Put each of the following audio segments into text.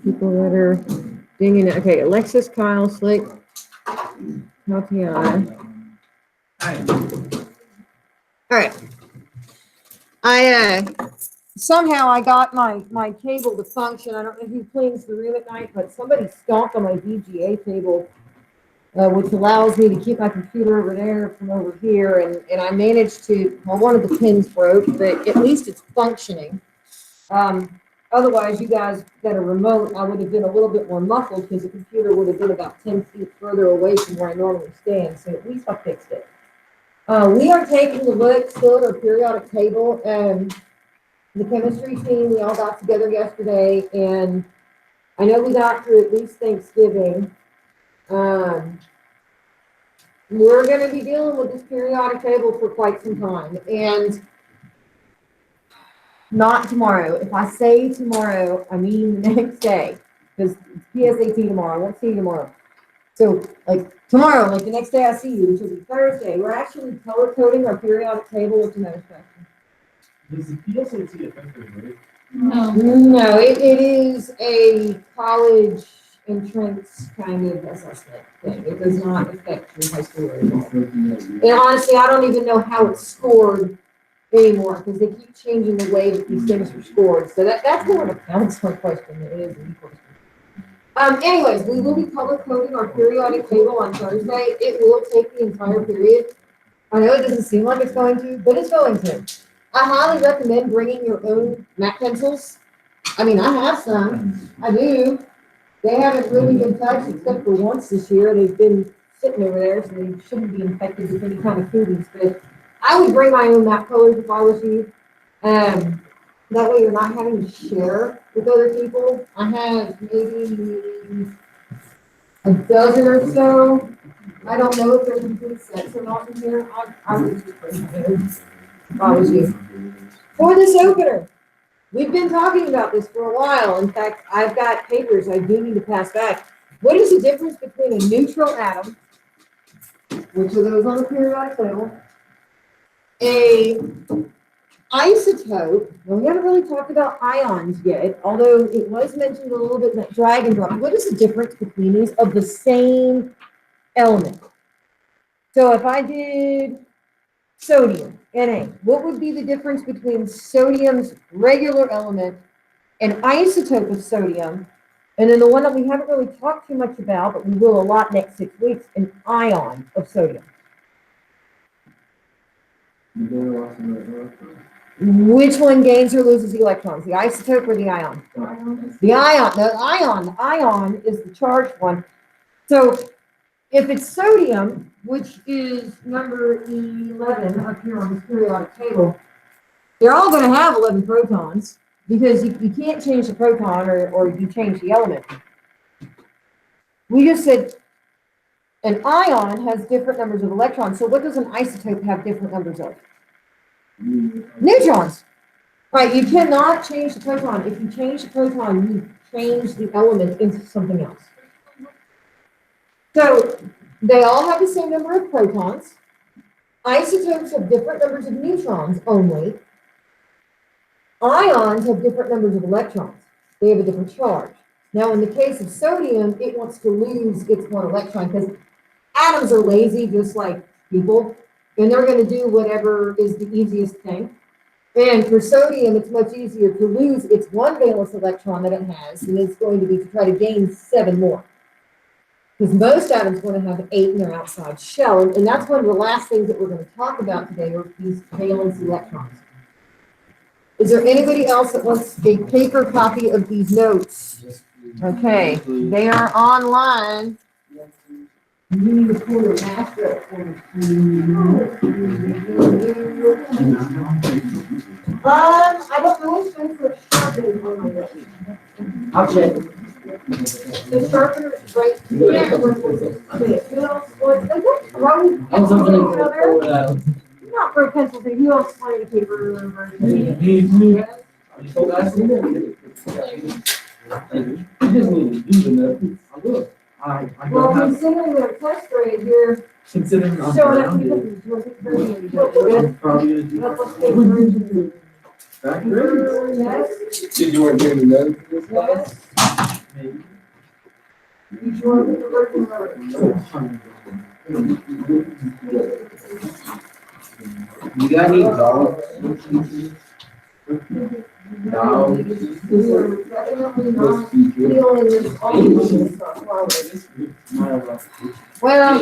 People that are dinging it. Okay, Alexis, Kyle, Slick, Tatiana. All right. Somehow I got my cable to function. I don't know who cleans the room at night, but somebody stomped on my VGA cable, which allows me to keep my computer over there from over here. And I managed to, well, one of the pins broke, but at least it's functioning. Otherwise, you guys that are remote, I would have been a little bit more muffled because the computer would have been about 10 feet further away from where I normally stand. So at least I fixed it. We are taking a look still at our periodic table. The chemistry team, we all got together yesterday, and I know we got through at least Thanksgiving. We're going to be dealing with this periodic table for quite some time, and not tomorrow. If I say tomorrow, I mean the next day, because it's PSAT tomorrow. I won't see you tomorrow. So, like tomorrow, like the next day I see you, which will be Thursday, we're actually color coding our periodic table with another section. Does the PSAT affect the grade? No, it is a college entrance kind of assessment thing. It does not affect your high school result. And honestly, I don't even know how it's scored anymore because they keep changing the way that these things are scored. So that's more of a counselor question than it is an question. Anyways, we will be color coding our periodic table on Thursday. It will take the entire period. I know it doesn't seem like it's going to, but it's going to. I highly recommend bringing your own MAC pencils. I mean, I have some. I do. They haven't really been touched except for once this year. They've been sitting over there, so they shouldn't be infected with any kind of foodies. But I would bring my own MAC colors if I was you. That way you're not having to share with other people. I have maybe a dozen or so. I don't know if they're complete sets or not in here. I would just bring my own if I was you. For this opener, we've been talking about this for a while. In fact, I've got papers I do need to pass back. What is the difference between a neutral atom, which are those on the periodic table, a isotope? Well, we haven't really talked about ions yet, although it was mentioned a little bit in that drag and drop. What is the difference between these of the same element? So if I did sodium, Na, what would be the difference between sodium's regular element, an isotope of sodium, and then the one that we haven't really talked too much about, but we will a lot next 6 weeks, an ion of sodium? Which one gains or loses electrons, the isotope or the ion? The ion. The ion is the charged one. So if it's sodium, which is number 11 up here on this periodic table, they're all going to have 11 protons because you can't change the proton or you change the element. We just said an ion has different numbers of electrons. So what does an isotope have different numbers of? Neutrons. Right, you cannot change the proton. If you change the proton, you change the element into something else. So they all have the same number of protons. Isotopes have different numbers of neutrons only. Ions have different numbers of electrons. They have a different charge. Now, in the case of sodium, it wants to lose its one electron because atoms are lazy, just like people, and they're going to do whatever is the easiest thing. And for sodium, it's much easier to lose its one valence electron that it has, and it's going to be to try to gain 7 more. Because most atoms want to have 8 in their outside shell, and that's one of the last things that we're going to talk about today are these valence electrons. Is there anybody else that wants a paper copy of these notes? Okay, they are online. You need to pull your master up for me. I don't know what's going for a sharpener on my list. I'll check. The sharpener is right here. Not for a pencil thing. Who else wanted a paper version? Well, considering their test grade here, showing up because it's really. Yes, Did you want to bring the note for this? yes. Maybe. You sure we can work in You got any dogs? Dogs? We are definitely not feeling this awfulness of flowers. Well,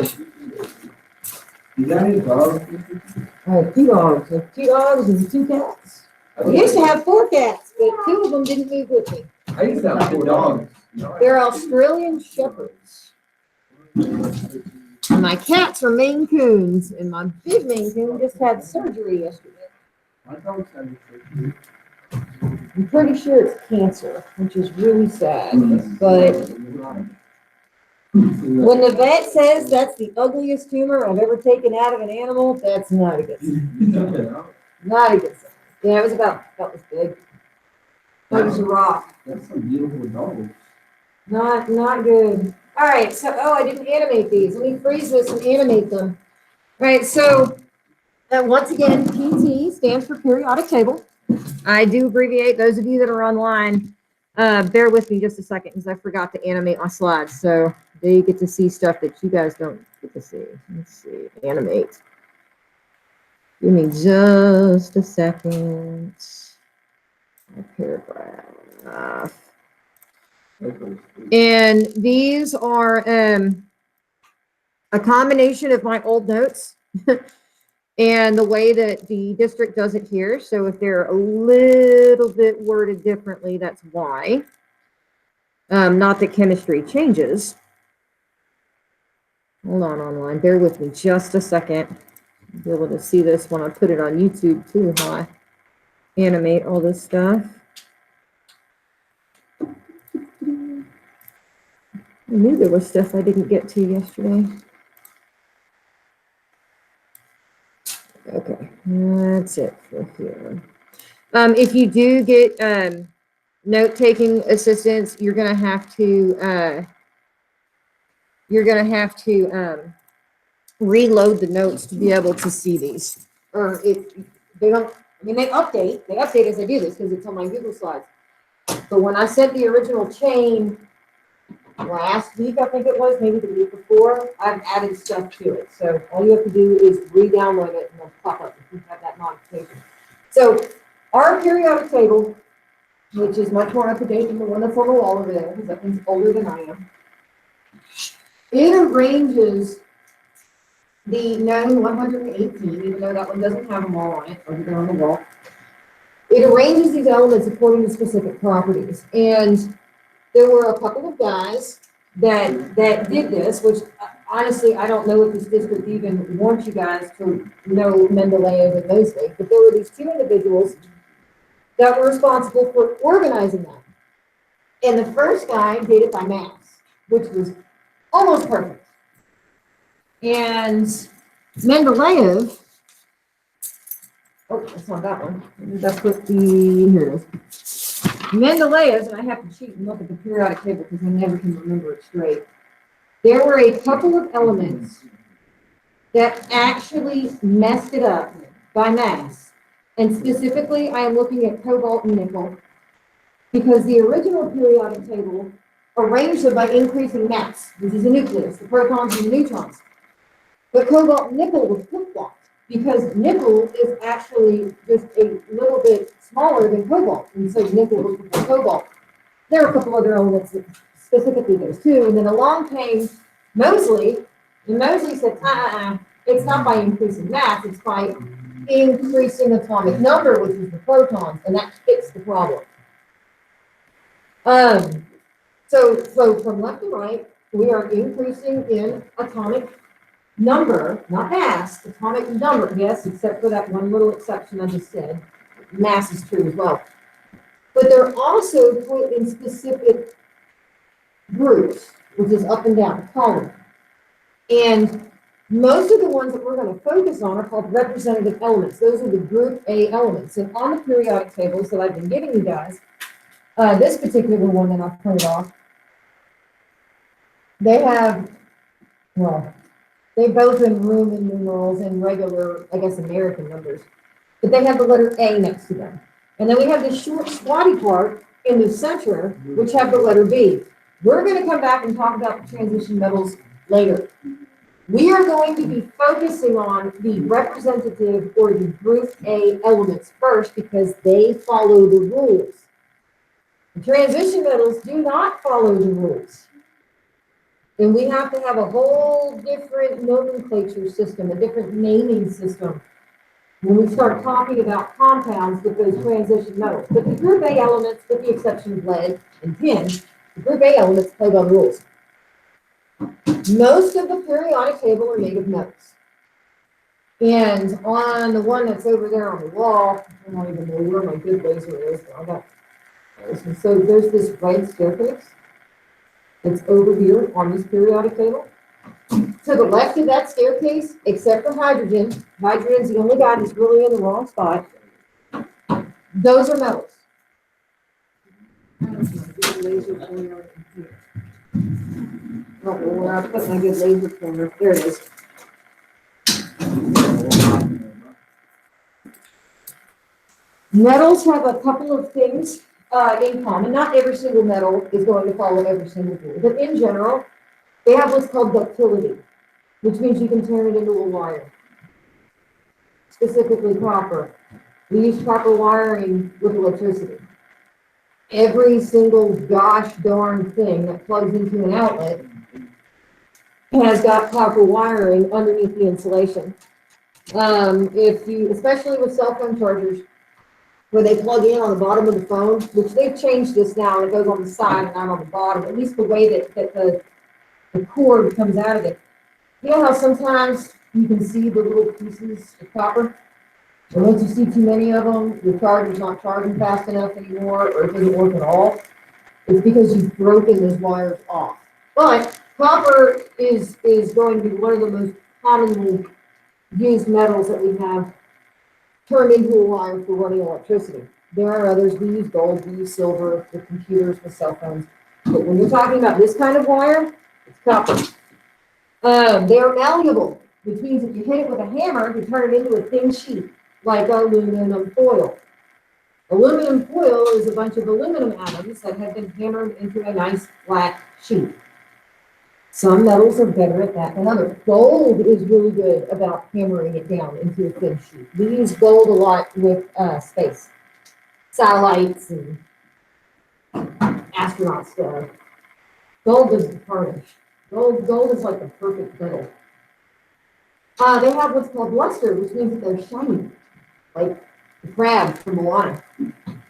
You got any dogs? I have 2 dogs. I have 2 dogs and 2 cats. I used to have 4 cats, but 2 of them didn't move with me. I used to have 4 dogs. They're Australian Shepherds. And my cats are Maine Coons, and my big Maine Coon just had surgery yesterday. My dogs have a I'm pretty sure it's cancer, which is really sad. But when the vet says that's the ugliest tumor I've ever taken out of an animal, that's not a good sign. Not a good sign. Yeah, it was about this big. That was a rock. That's some beautiful dogs. Not good. All right, so, I didn't animate these. Let me freeze this and animate them. All right, so, once again, PT stands for periodic table. I do abbreviate. Those of you that are online, bear with me just a second because I forgot to animate my slides. So they get to see stuff that you guys don't get to see. Let's see, animate. Give me just a second. My paragraph. And these are a combination of my old notes and the way that the district does it here. So if they're a little bit worded differently, that's why. Not that chemistry changes. Hold on online, bear with me just a second. You'll be able to see this when I put it on YouTube too, how I animate all this stuff. I knew there was stuff I didn't get to yesterday. Okay, that's it for here. If you do get note-taking assistance, you're gonna have to reload the notes to be able to see these. Or if they don't, I mean, they update as I do this because it's on my Google Slides. But when I sent the original chain last week, I think it was, maybe the week before, I've added stuff to it. So all you have to do is re-download it and it'll pop up if you have that modification. So our periodic table, which is much more up to date than the one that's on the wall over there, because that one's older than I am, it arranges the known 118, even though that one doesn't have them all on it, over there on the wall. It arranges these elements according to specific properties. And there were a couple of guys that did this, which honestly, I don't know if this district even wants you guys to know Mendeleev and those things, but there were these 2 individuals that were responsible for organizing that. And the first guy did it by mass, which was almost perfect. And Mendeleev, oh, that's not that one. That's what here it is. Mendeleev, and I have to cheat and look at the periodic table because I never can remember it straight. There were a couple of elements that actually messed it up by mass. And specifically, I am looking at cobalt and nickel because the original periodic table arranged them by increasing mass. This is a nucleus, the protons and the neutrons. But cobalt and nickel was flip-flopped because nickel is actually just a little bit smaller than cobalt, and so nickel was before cobalt. There are a couple other elements that specifically those 2, and then along came Moseley, and Moseley said, it's not by increasing mass, it's by increasing atomic number, which is the protons, and that fixed the problem. So from left to right, we are increasing in atomic number, not mass, atomic number, yes, except for that one little exception I just said. Mass is true as well. But they're also put in specific groups, which is up and down, column. And most of the ones that we're going to focus on are called representative elements. Those are the group A elements. And on the periodic tables that I've been giving you guys, this particular one that I've printed off, they have, well, they both in Roman numerals and regular, I guess, American numbers. But they have the letter A next to them. And then we have this short squatty part in the center, which have the letter B. We're gonna come back and talk about the transition metals later. We are going to be focusing on the representative or the group A elements first because they follow the rules. The transition metals do not follow the rules. And we have to have a whole different nomenclature system, a different naming system when we start talking about compounds with those transition metals. But the group A elements, with the exception of lead and tin, the group A elements play by the rules. Most of the periodic table are made of metals. And on the one that's over there on the wall, I don't even know where my good laser is, but I got and so there's this red staircase that's over here on this periodic table. To the left of that staircase, except for hydrogen, hydrogen's the only guy that's really in the wrong spot. Those are metals. I don't know where I put my good laser pointer. There it is. Metals have a couple of things in common. Not every single metal is going to follow every single rule, but in general, they have what's called ductility, which means you can turn it into a wire. Specifically copper. We use copper wiring with electricity. Every single gosh darn thing that plugs into an outlet has got copper wiring underneath the insulation. If you, especially with cell phone chargers, where they plug in on the bottom of the phone, which they've changed this now, it goes on the side and not on the bottom, at least the way that the cord comes out of it. You know how sometimes you can see the little pieces of copper? And once you see too many of them, your charger's not charging fast enough anymore, or it doesn't work at all. It's because you've broken those wires off. But copper is going to be one of the most commonly used metals that we have turned into a wire for running electricity. There are others. We use gold, we use silver for computers, for cell phones. But when you're talking about this kind of wire, it's copper. They are malleable, which means if you hit it with a hammer, you turn it into a thin sheet, like aluminum foil. Aluminum foil is a bunch of aluminum atoms that have been hammered into a nice flat sheet. Some metals are better at that than others. Gold is really good about hammering it down into a thin sheet. We use gold a lot with space, satellites, and astronaut stuff. Gold doesn't tarnish. Gold is like the perfect metal. They have what's called luster, which means that they're shiny, like the crab from Moana.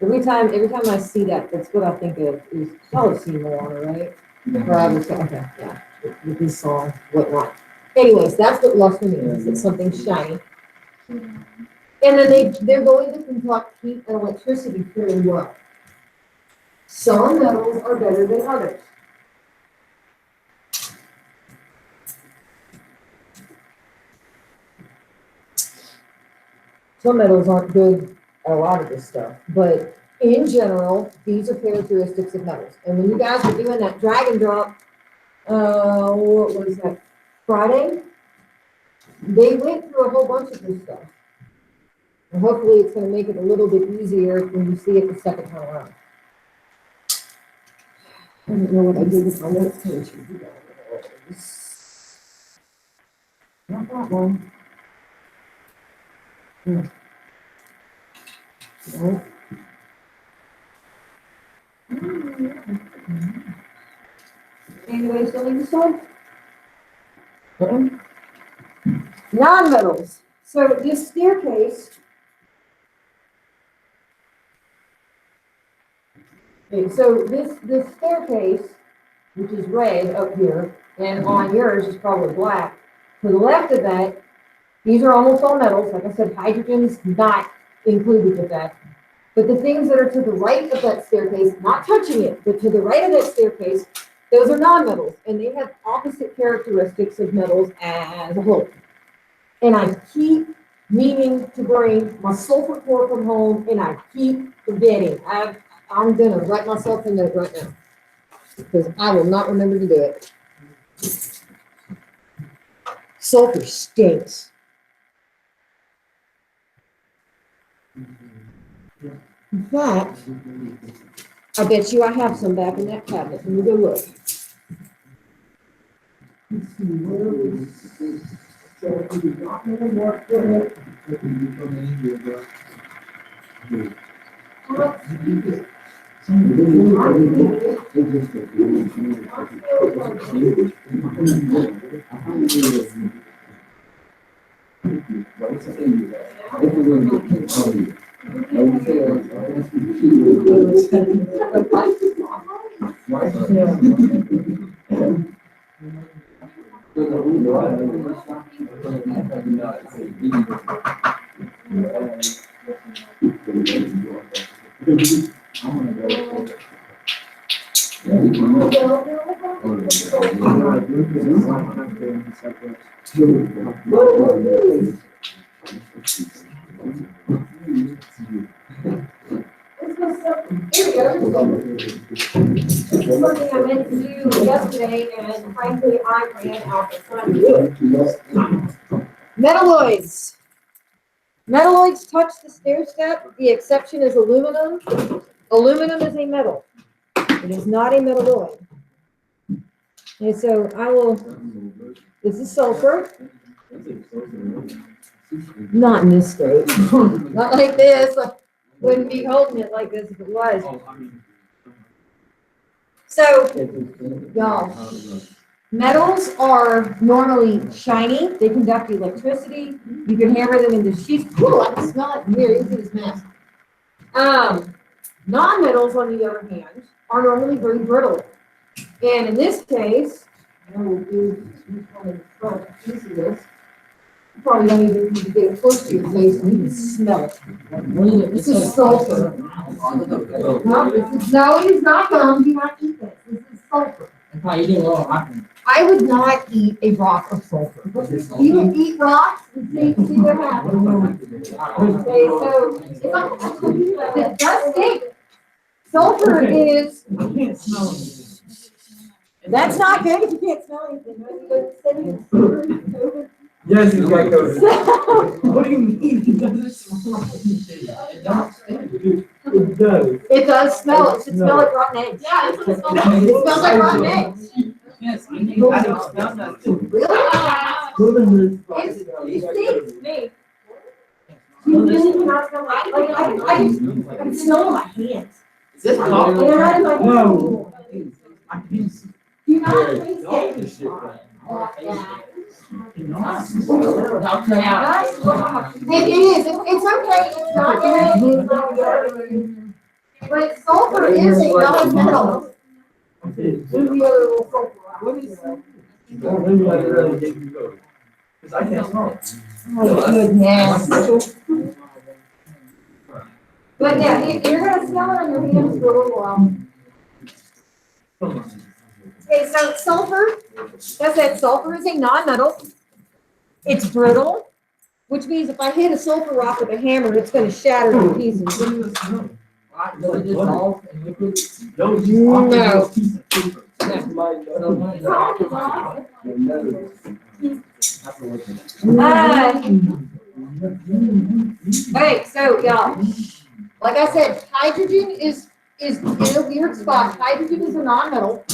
Every time I see that, that's what I think of. Is y'all have seen Moana, right? The crab is okay, yeah, with this song, whatnot. Anyways, that's what luster means. It's something shiny. And then they're going to conduct heat and electricity fairly well. Some metals are better than others. Some metals aren't good at a lot of this stuff, but in general, these are characteristics of metals. And when you guys were doing that drag and drop, what was that, Friday? They went through a whole bunch of this stuff. And hopefully it's going to make it a little bit easier when you see it the second time around. I don't know what I did with my notes page. Not that one. No. Anybody still need to start? Non-metals. So this staircase. Okay, so this staircase, which is red up here, and on yours is probably black. To the left of that, these are almost all metals. Like I said, hydrogen's not included with that. But the things that are to the right of that staircase, not touching it, but to the right of that staircase, those are non-metals, and they have opposite characteristics of metals as a whole. And I keep meaning to bring my sulfur core from home, and I keep forgetting. I'm gonna write myself a note right now, because I will not remember to do it. Sulfur stinks. In fact, I bet you I have some back in that cabinet. Let me go look. Let's see, where is- Something I meant to do yesterday, and frankly, I ran out of time to do it. Metalloids. Metalloids touch the stair step. The exception is aluminum. Aluminum is a metal. It is not a metalloid. And so I will, this is sulfur. Not in this state. Not like this. I wouldn't be holding it like this if it was. So, y'all, metals are normally shiny. They conduct electricity. You can hammer them into sheets. Ooh, I can smell it from here. You see this mess. Non-metals, on the other hand, are normally very brittle. And in this case, I will do one of the front piece of this. You probably don't even need to get it close to your face and you can smell it. This is sulfur. No, it is not gum. Do not eat this. This is sulfur. If I eat a little rotten. I would not eat a rock of sulfur. You would eat rocks and see what happens. Okay, so it does stink. Sulfur is, I can't smell it. that's not good if you can't smell anything. Yes, it's got COVID. What do you mean? It doesn't smell like anything. It don't stink. It does. It does smell. It should smell like rotten eggs. Yeah, that's what it smells like. It smells like rotten eggs. Yes, I don't smell that too. Really? It stinks. Me. You really cannot smell like, I can smell it on my hands. Is this And coffee? I had my. No. I can see. Do you not taste All it? this shit, right? It is, it's okay, it's not good. But sulfur is a non-metal. Move the other little sulfur out. What is that? Maybe I really didn't go. Because I can't smell it. Oh, goodness. But yeah, you're gonna smell it on your hands for a little while. Okay, so sulfur, that's it, sulfur is a non-metal. It's brittle, which means if I hit a sulfur rock with a hammer, it's gonna shatter to pieces. Does it dissolve in liquid? No, it's No. just a piece of paper. So when it's Hey, so y'all, like I said, hydrogen is in a weird spot. Hydrogen is a non-metal.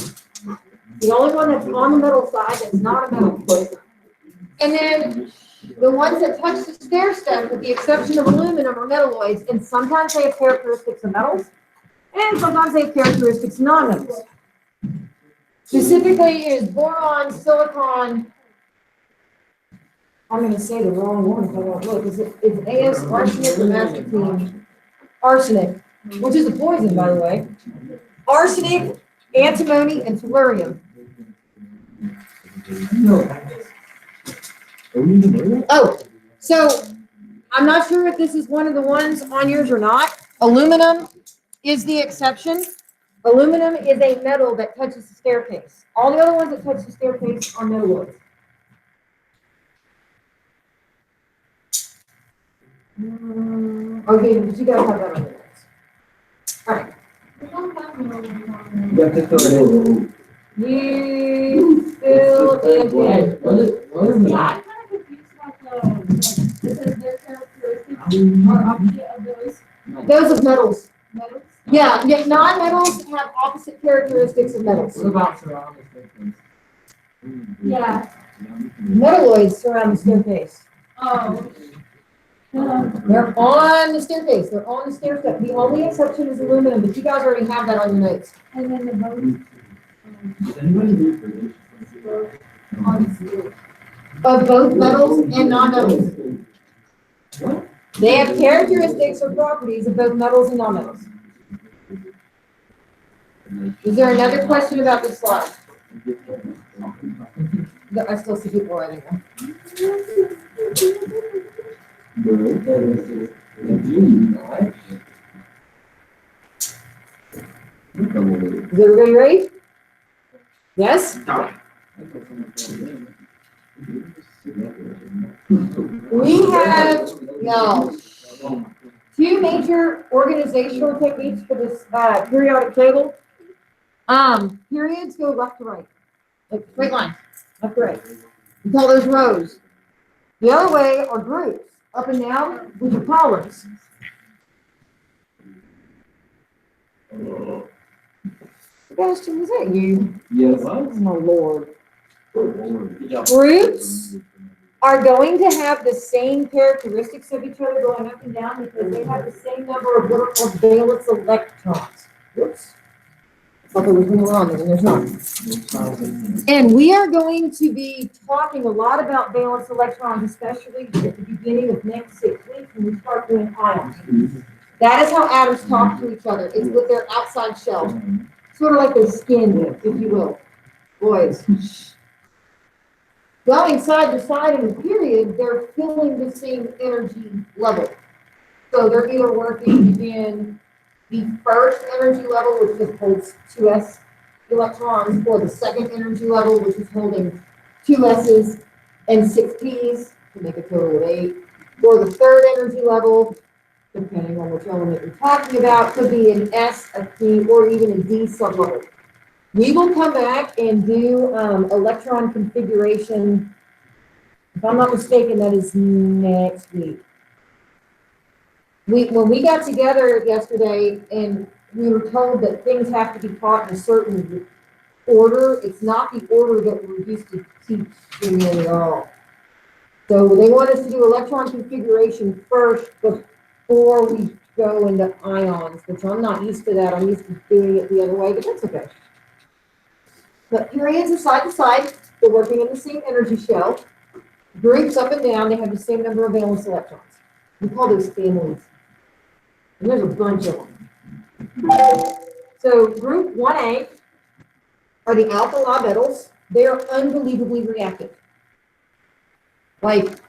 The only one that's on the metal side that's not a metal. And then the ones that touch the stair step, with the exception of aluminum, are metalloids, and sometimes they have characteristics of metals, and sometimes they have characteristics of non-metals. Specifically is boron, silicon. I'm gonna say the wrong one if I don't look. It's AS arsenic or aspartame? Arsenic, which is a poison, by the way. Arsenic, antimony, and tellurium. Oh, so I'm not sure if this is one of the ones on yours or not. Aluminum is the exception. Aluminum is a metal that touches the staircase. All the other ones that touch the staircase are metalloids. Okay, but you gotta have that on your notes. All right. You have to fill it in. You fill it in. what is that? I'm kind of confused about the, this is their characteristics or opposite of those. Those of metals. Yeah, non-metals have opposite characteristics of metals. What about surrounding statements? Yeah. Metalloids surround the staircase. Oh. They're on the staircase. They're on the stair step. The only exception is aluminum, but you guys already have that on your notes. And then the boat. Does anybody need for Of both metals and non-metals. They have characteristics or properties of both metals and non-metals. Is there another question about this slide? I still see people writing them. Is everybody ready? Yes? We have, two major organizational techniques for this periodic table. Periods go left to right, like straight lines, left to right. We call those rows. The other way are groups, up and down, which are columns. Sebastian, is that you? Yes. Oh, my Lord. Groups are going to have the same characteristics of each other going up and down because they have the same number of what are called valence electrons. Whoops. I thought there was more on there, and there's not. And we are going to be talking a lot about valence electrons, especially at the beginning of next 6 weeks when we start doing ions. That is how atoms talk to each other. It's with their outside shell. Sort of like their skin, if you will. Boys. Going side to side in the period, they're filling the same energy level. So they're either working in the first energy level, which just holds 2s electrons, or the second energy level, which is holding 2 s's and 6 p's to make a total of 8, or the third energy level, depending on which element you're talking about, could be an S, a P, or even a D sublevel. We will come back and do electron configuration. If I'm not mistaken, that is next week. When we got together yesterday and we were told that things have to be taught in a certain order, it's not the order that we're used to teaching at all. So they want us to do electron configuration first before we go into ions, which I'm not used to that. I'm used to doing it the other way, but that's okay. But periods are side to side. They're working in the same energy shell. Groups up and down, they have the same number of valence electrons. We call those families. And there's a bunch of them. So group 1A are the alkali metals. They are unbelievably reactive. Like,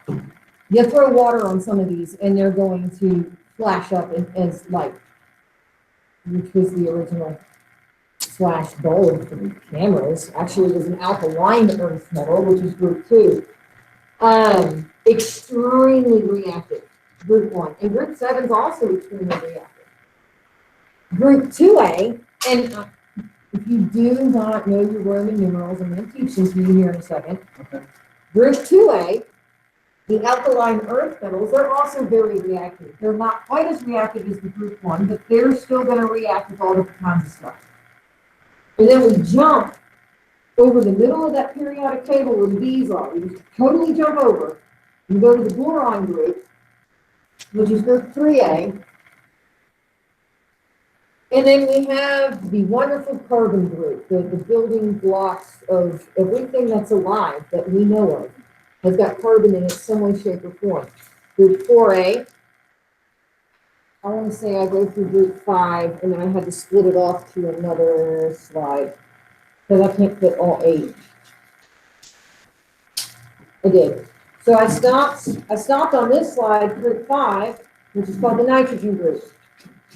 you throw water on some of these and they're going to flash up as light, which was the original flash bulb for the cameras. Actually, it was an alkaline earth metal, which is group 2. Extremely reactive, group 1. And group 7 is also extremely reactive. Group 2A, and if you do not know your Roman numerals, I'm going to teach them to you here in a second. Okay. Group 2A, the alkaline earth metals, they're also very reactive. They're not quite as reactive as the group 1, but they're still going to react with all different kinds of stuff. And then we jump over the middle of that periodic table where the B's are. We just totally jump over and go to the boron group, which is group 3A. And then we have the wonderful carbon group, the building blocks of everything that's alive that we know of has got carbon in it some way, shape, or form. Group 4A, I want to say I go through group 5, and then I had to split it off to another slide because I can't fit all 8. I did. So I stopped on this slide, group 5, which is called the nitrogen group.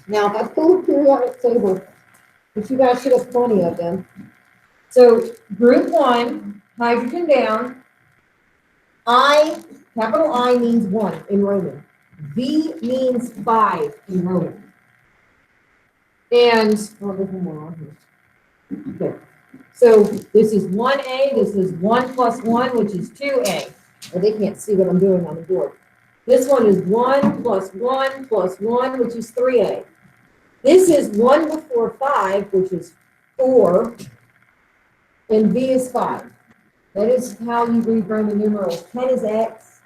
Now, if I pull a periodic table, which you guys should have plenty of them. So group 1, hydrogen down. I, capital I means 1 in Roman. V means 5 in Roman. And, oh, there's one more on here. Okay. So this is 1A, this is 1 plus 1, which is 2A. Well, they can't see what I'm doing on the board. This one is 1 plus 1 plus 1, which is 3A. This is 1 before 5, which is 4, and V is 5. That is how you read Roman numerals. 10 is X,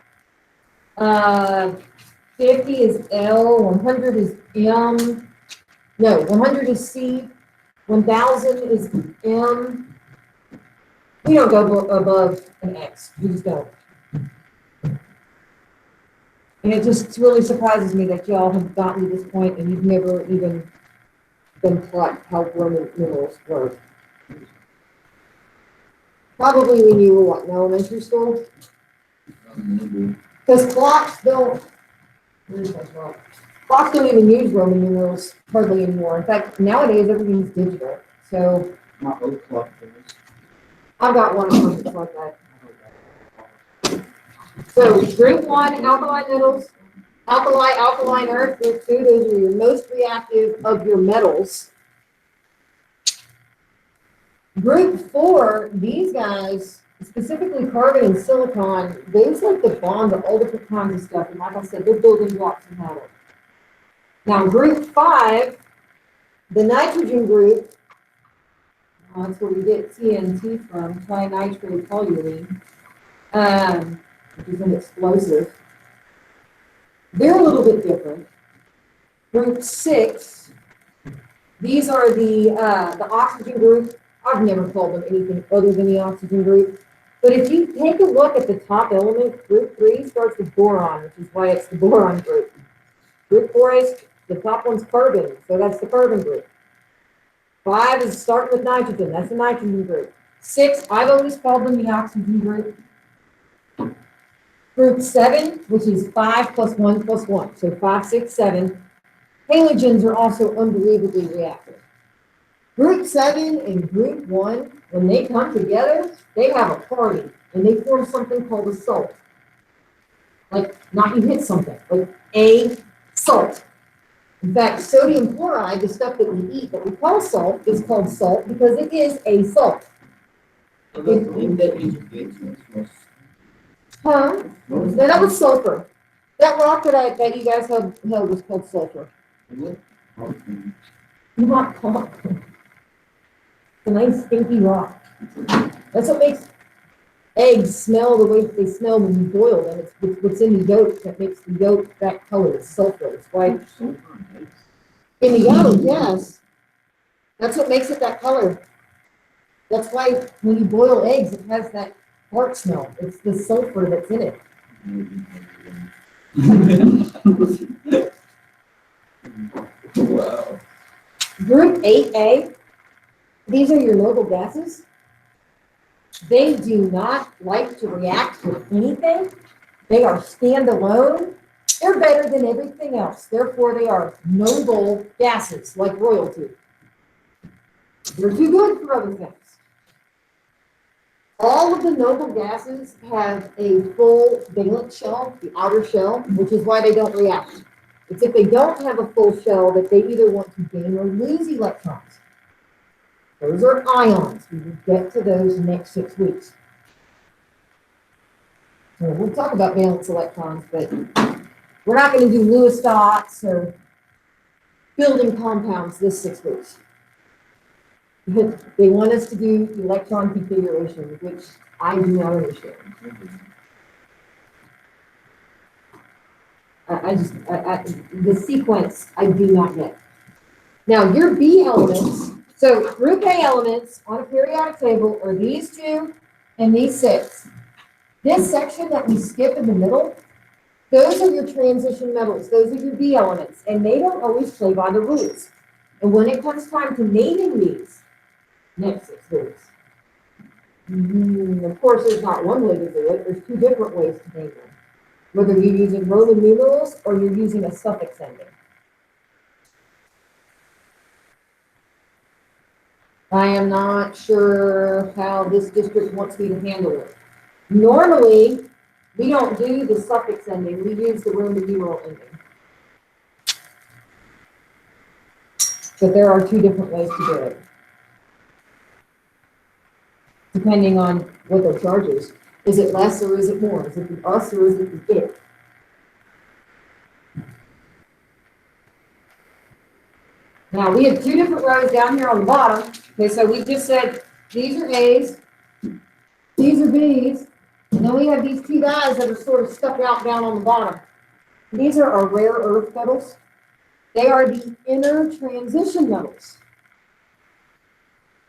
50 is L, 100 is M, no, 100 is C, 1000 is M. We don't go above an X, we just don't. And it just really surprises me that y'all have gotten to this point and you've never even been taught how Roman numerals work. Probably when you were what, in elementary school? Because clocks don't even use Roman numerals hardly anymore. In fact, nowadays everything's digital. So Not old clock figures. I've got one of them that's like that. So group 1, alkaline metals, alkaline earth. Group 2, those are your most reactive of your metals. Group 4, these guys, specifically carbon and silicon, those like to bond to all different kinds of stuff. And like I said, they're building blocks of matter. Now, group 5, the nitrogen group, that's where we get TNT from, trinitrotoluene, which is an explosive. They're a little bit different. Group 6, these are the oxygen group. I've never called them anything other than the oxygen group. But if you take a look at the top element, group 3 starts with boron, which is why it's the boron group. Group 4 is, the top one's carbon, so that's the carbon group. 5 is starting with nitrogen, that's the nitrogen group. 6, I've always called them the oxygen group. Group 7, which is 5 plus 1 plus 1, so 5, 6, 7. Halogens are also unbelievably reactive. Group 7 and Group 1, when they come together, they have a party, and they form something called a salt. Like, not you hit something, like a salt. In fact, sodium chloride, the stuff that we eat that we call salt, is called salt because it is a salt. So the name that you just gave to us was. Huh? No, that was sulfur. That rock that you guys held was called sulfur. Is it? Okay. Not called. It's a nice stinky rock. That's what makes eggs smell the way that they smell when you boil them. It's what's in the yolk that makes the yolk that color. It's sulfur. It's white. In the yolk, yes. That's what makes it that color. That's why when you boil eggs, it has that fart smell. It's the sulfur that's in it. Wow. Group 8A, these are your noble gases. They do not like to react with anything. They are standalone. They're better than everything else. Therefore, they are noble gases, like royalty. They're too good for other things. All of the noble gases have a full valence shell, the outer shell, which is why they don't react. It's if they don't have a full shell that they either want to gain or lose electrons. Those are ions. We will get to those next 6 weeks. So we'll talk about valence electrons, but we're not going to do Lewis dots or building compounds this 6 weeks. They want us to do electron configuration, which I do not understand. The sequence I do not get. Now your B elements, so group A elements on a periodic table are these 2 and these 6. This section that we skip in the middle, those are your transition metals. Those are your B elements, and they don't always play by the rules. And when it comes time to naming these, next 6 weeks. Of course, there's not one way to do it. There's 2 different ways to name them. Whether you're using Roman numerals or you're using a suffix ending. I am not sure how this district wants me to handle it. Normally, we don't do the suffix ending. We use the Roman numeral ending. But there are 2 different ways to do it, depending on what their charge is. Is it less or is it more? Is it the us or is it the it? Now, we have two different rows down here on the bottom. Okay, so we just said, these are A's, these are B's, and then we have these two guys that are sort of stuck out down on the bottom. These are our rare earth metals. They are the inner transition metals.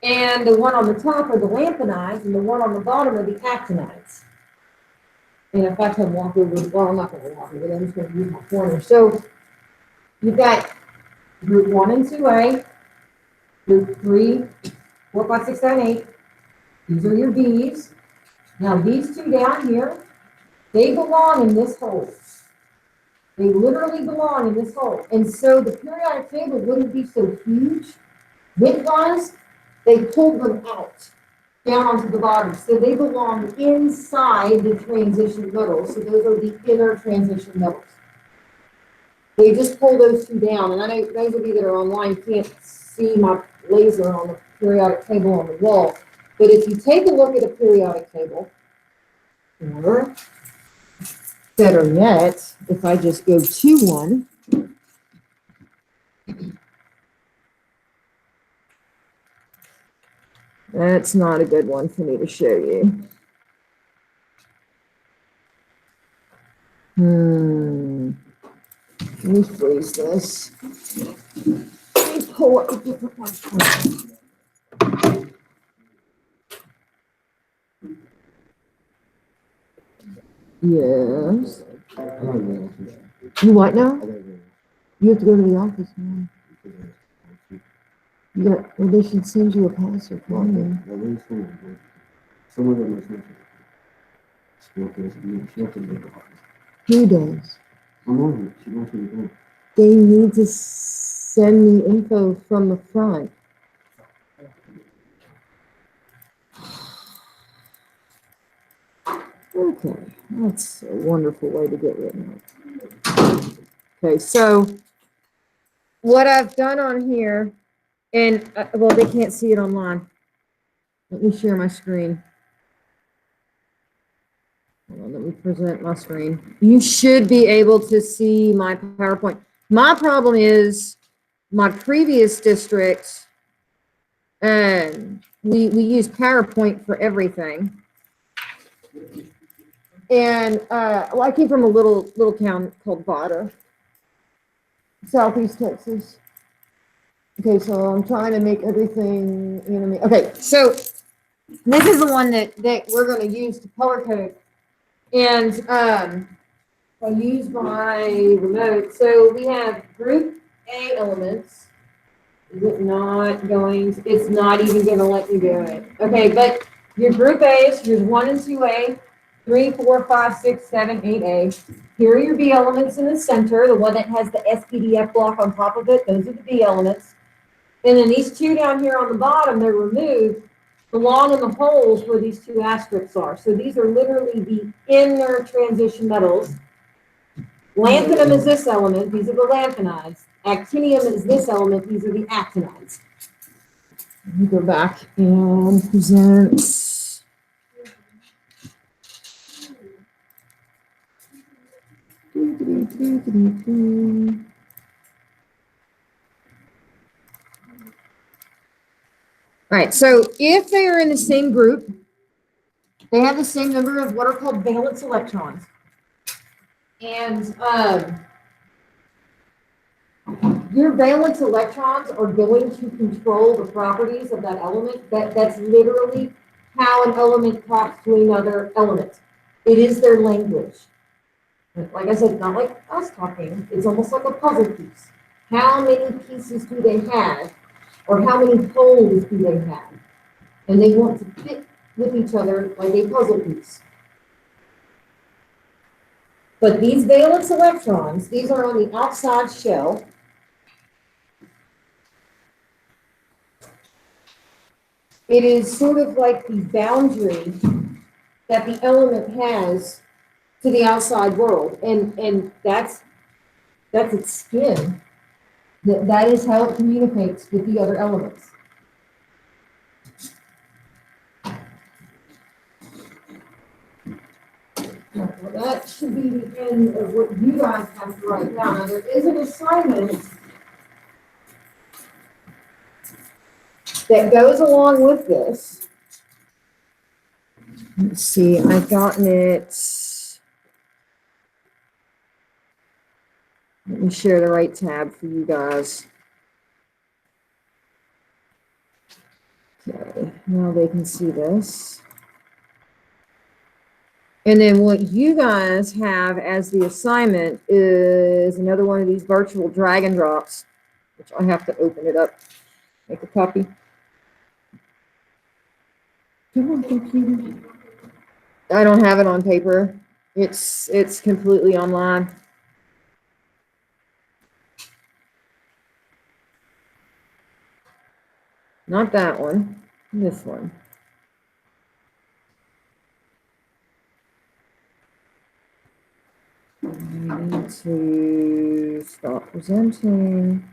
And the one on the top are the lanthanides, and the one on the bottom are the actinides. And in fact, I'm walk over, well, I'm not gonna walk over, I'm just gonna use my pointer. So you've got group 1 and 2A, group 3, 4, 5, 6, 7, 8. These are your B's. Now these two down here, they belong in this hole. They literally belong in this hole. And so the periodic table wouldn't be so huge. Width-wise, they pulled them out down onto the bottom. So they belong inside the transition metals. So those are the inner transition metals. They just pull those two down. And I know those of you that are online can't see my laser on the periodic table on the wall. But if you take a look at a periodic table, or better yet, if I just go to one, that's not a good one for me to show you. Let me freeze this. Let me pull up a different one. Yes. You what now? You have to go to the office now. Yeah, well, they should send you a pass or something. Who does? They need to send me info from the front. Okay, that's a wonderful way to get written out. Okay, so what I've done on here, and well, they can't see it online. Let me share my screen. Hold on, let me present my screen. You should be able to see my PowerPoint. My problem is my previous district, and we use PowerPoint for everything. And well, I came from a little town called Vada, Southeast Texas. Okay, so I'm trying to make everything, you know what I mean? Okay, so this is the one that we're going to use to color code. And I use my remote. So we have group A elements. Is it not going to, it's not even going to let me do it. Okay, but your group A's, your 1 and 2A, 3, 4, 5, 6, 7, 8A. Here are your B elements in the center, the one that has the SPDF block on top of it. Those are the B elements. And then these two down here on the bottom, they're removed, belong in the holes where these two asterisks are. So these are literally the inner transition metals. Lanthanum is this element. These are the lanthanides. Actinium is this element. These are the actinides. Let me go back and present. All right, so if they are in the same group, they have the same number of what are called valence electrons. And your valence electrons are going to control the properties of that element. That's literally how an element talks to another element. It is their language. Like I said, not like us talking. It's almost like a puzzle piece. How many pieces do they have? Or how many holes do they have? And they want to fit with each other like a puzzle piece. But these valence electrons, these are on the outside shell. It is sort of like the boundary that the element has to the outside world. And that's its skin. That is how it communicates with the other elements. Well, that should be the end of what you guys have to write down. Now, there is an assignment that goes along with this. Let's see, I've gotten it. Let me share the right tab for you guys. Okay, now they can see this. And then what you guys have as the assignment is another one of these virtual drag and drops, which I have to open it up, make a copy. Come on, computer. I don't have it on paper. It's completely online. Not that one, this one. I need to stop presenting.